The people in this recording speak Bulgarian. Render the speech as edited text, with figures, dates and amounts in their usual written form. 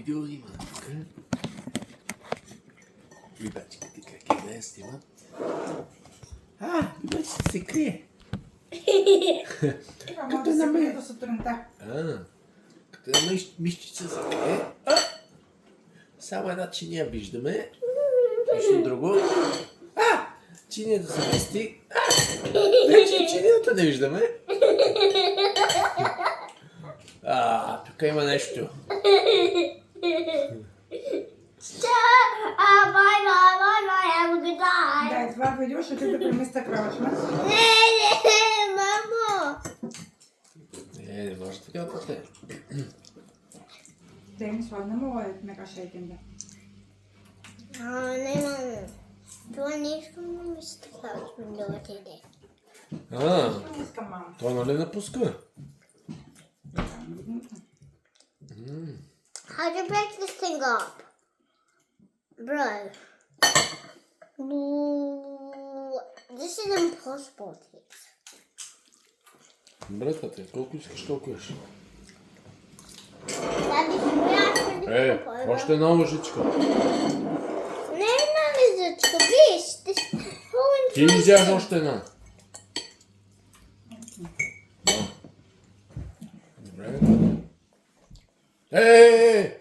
видео има тук. Рибачките как да снимат. Рибачките се крие. Като на до сутринта. Като една мишчица се крие. Само една чиния виждаме. Нищо друго. Чинията се мести. Вече чинията не виждаме. Тук има нещо. Bye, have a good time. Да, това видео ще ти да премиста крачна. Мамо! Не може така да пъте. Ден, слагнемо нека шейкенда. Не, мамо. Това не искам да ми се крачна да отиде. Не искам, мама. Той нали напуска? How do you break this thing up? Bro. This is impossible. Братате, колко искаш, толкова еш. Daddy, can we actually Още една лъжичка. Не една лизичка, виж. Ти изяж още една. Добре.